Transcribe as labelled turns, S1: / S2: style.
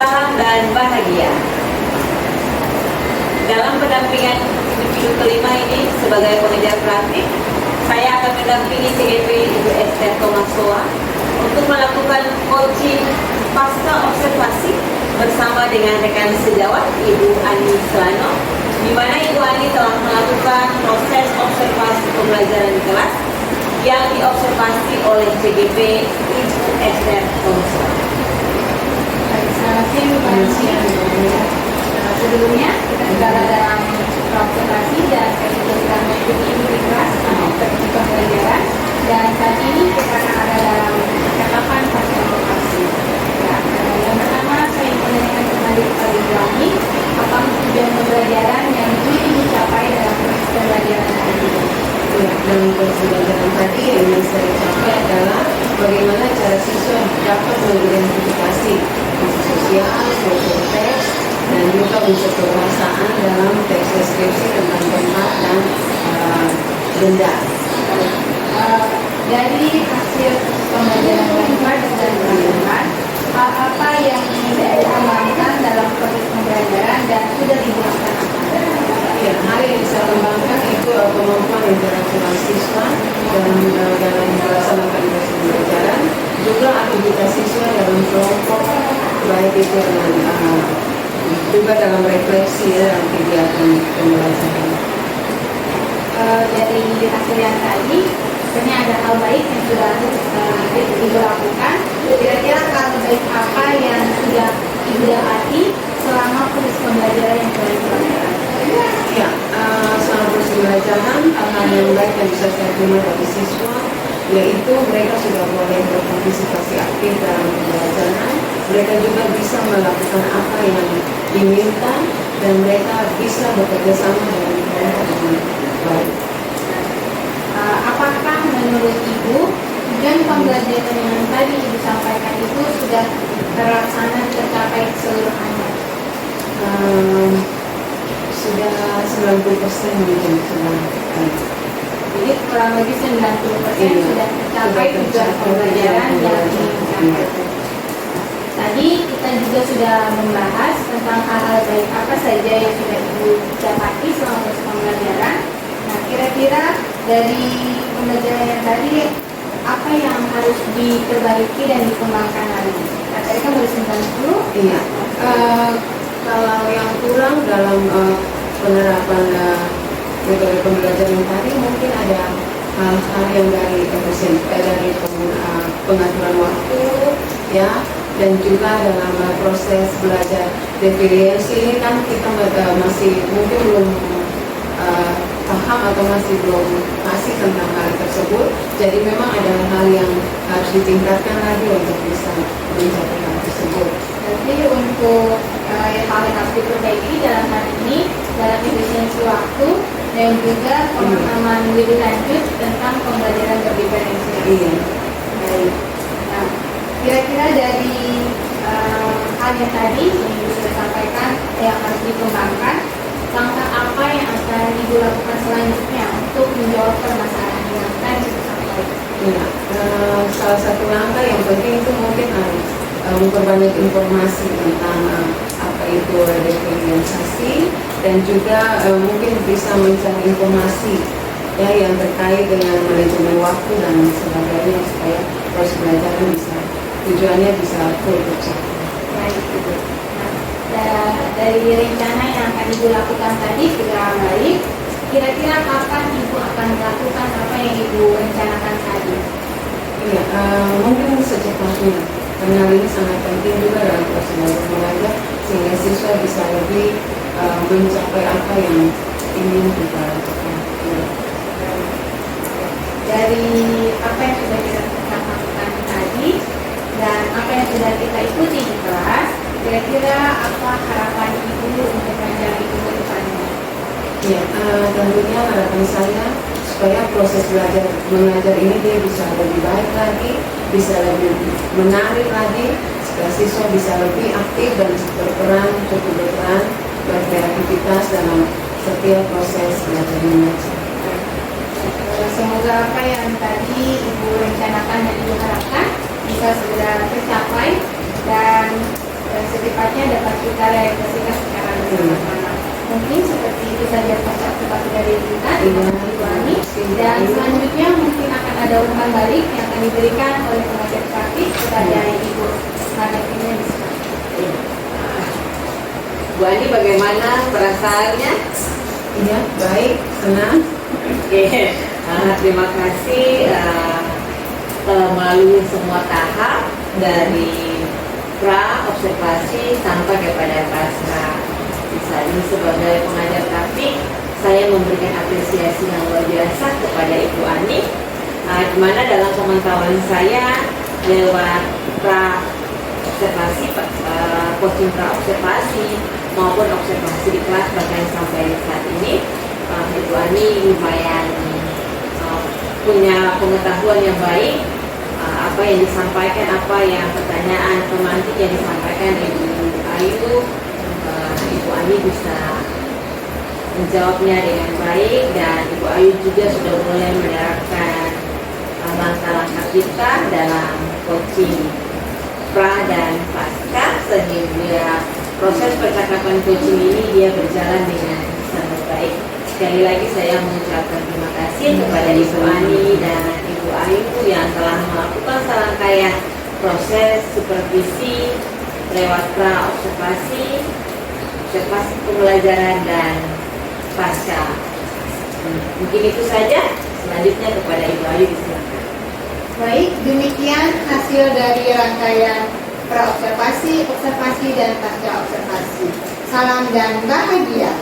S1: dan bahagia. Dalam pendampingan individu kelima ini sebagai pengajar praktik, saya akan mendampingi CGP Ibu Esther Thomasoa untuk melakukan coaching pasca observasi bersama dengan rekan sejawat Ibu Ani Selano, di mana Ibu Ani telah melakukan proses observasi pembelajaran di kelas yang diobservasi oleh CGP Ibu Esther Thomasoa.
S2: Selamat siang, sebelumnya kita berada dalam observasi dan saya juga sudah mengikuti ibu di kelas observasi pembelajaran, dan saat ini kita akan ada dalam percakapan pasca observasi. Yang pertama saya ingin menanyakan kembali kepada Ibu Ani, apa tujuan pembelajaran yang ingin dicapai dalam proses pembelajaran tadi?
S3: Ya, dalam proses pembelajaran tadi yang ingin saya capai adalah bagaimana cara siswa dapat mengidentifikasi fungsi sosial, struktur teks, dan juga unsur kebahasaan dalam teks deskripsi tentang tempat dan benda.
S2: Dari hasil pembelajaran privat dan pelajaran, apa yang tidak dikembangkan dalam proses pembelajaran dan sudah digunakan?
S3: Ya, hal yang bisa kembangkan itu kemampuan interaksi siswa dalam melaksanakan proses pembelajaran, juga aktivitas siswa dalam kelompok, baik itu dengan juga dalam refleksi dalam kegiatan pembelajaran.
S2: Dari hasil yang tadi, sebenarnya ada hal baik yang sudah dilakukan. Kira-kira hal baik apa yang sudah Ibu dapati selama proses pembelajaran yang telah dilakukan?
S3: Ya, selama proses pembelajaran, hal yang baik yang bisa saya terima dari siswa, yaitu mereka sudah boleh berpartisipasi aktif dalam pembelajaran, mereka juga bisa melakukan apa yang diminta, dan mereka bisa bekerja sama dengan kelompok dengan baik.
S2: Apakah menurut Ibu tujuan pembelajaran yang tadi Ibu sampaikan itu sudah terlaksana tercapai keseluruhannya?
S3: Sudah 90% mungkin sudah.
S2: Jadi kurang lebih 90% sudah tercapai tujuan pembelajaran yang dicapai. Tadi kita juga sudah membahas tentang hal-hal baik apa saja yang sudah Ibu dapati selama proses pembelajaran. Nah, kira-kira dari pembelajaran yang tadi, apa yang harus diperbaiki dan dikembangkan lagi? Tadi kan baru 90.
S3: Iya. Kalau yang kurang dalam penerapan metode pembelajaran yang tadi, mungkin ada hal-hal yang dari pengaturan waktu, ya, dan juga dalam proses belajar definiasi ini kan kita masih mungkin belum paham atau masih belum masih tentang hal tersebut. Jadi memang ada hal yang harus ditingkatkan lagi untuk bisa mencapai hal tersebut.
S2: Jadi untuk hal yang harus diperbaiki dalam hal ini dalam efisiensi waktu dan juga pemahaman lebih lanjut tentang pembelajaran berdiferensiasi.
S3: Iya.
S2: Baik. Nah, kira-kira dari hal yang tadi yang Ibu sudah sampaikan yang harus dikembangkan, langkah apa yang akan Ibu lakukan selanjutnya untuk menjawab permasalahan yang tadi disampaikan?
S3: Ya, salah satu langkah yang penting itu mungkin harus memperbanyak informasi tentang apa itu diferensiasi, dan juga mungkin bisa mencari informasi ya yang terkait dengan manajemen waktu dan sebagainya supaya proses belajaran bisa tujuannya bisa full tercapai.
S2: Baik, Ibu. Nah, dari rencana yang akan Ibu lakukan tadi sudah baik. Kira-kira kapan Ibu akan melakukan apa yang Ibu rencanakan tadi?
S3: Iya, mungkin secepatnya, karena hal ini sangat penting juga dalam proses belajar mengajar, sehingga siswa bisa lebih mencapai apa yang ingin kita lakukan.
S2: Dari apa yang sudah kita lakukan tadi dan apa yang sudah kita ikuti di kelas, kira-kira apa harapan Ibu untuk mengajar Ibu ke depannya?
S3: Ya, tentunya harapan saya supaya proses belajar mengajar ini dia bisa lebih baik lagi, bisa lebih menarik lagi, supaya siswa bisa lebih aktif dan cukup berperan, berkreativitas dalam setiap proses belajar mengajar.
S2: Semoga apa yang tadi Ibu rencanakan dan Ibu harapkan bisa segera tercapai, dan secepatnya mungkin seperti itu saja pasca observasi dari kita. Terima
S3: Iya.
S2: kasih Ibu Ani. Dan selanjutnya mungkin akan ada umpan balik yang akan diberikan oleh pengajar praktik kepada Ibu Margaretine di sini.
S1: Bu Ani, bagaimana perasaannya?
S3: Iya, baik, senang.
S1: Oke, terima kasih telah melalui semua tahap dari pra observasi sampai kepada pasca. Misalnya sebagai pengajar praktik, saya memberikan apresiasi yang luar biasa kepada Ibu Ani, di mana dalam pemantauan saya lewat pra observasi, coaching pra observasi maupun observasi di kelas bahkan sampai saat ini, Ibu Ani lumayan punya pengetahuan yang baik, apa yang disampaikan, apa yang pertanyaan pemantik yang disampaikan Ibu Ayu, Ibu Ani bisa menjawabnya dengan baik, dan Ibu Ayu juga sudah mulai menerapkan langkah-langkah kita dalam coaching pra dan pasca, sehingga proses percakapan coaching ini dia berjalan dengan sangat baik. Sekali lagi saya mengucapkan terima kasih kepada Ibu Ani dan Ibu Ayu yang telah melakukan serangkaian proses supervisi lewat pra observasi, observasi pembelajaran dan pasca. Mungkin itu saja. Selanjutnya kepada Ibu Ayu, silakan.
S2: Baik, demikian hasil dari rangkaian pra-observasi, observasi, dan pasca observasi. Salam dan bahagia.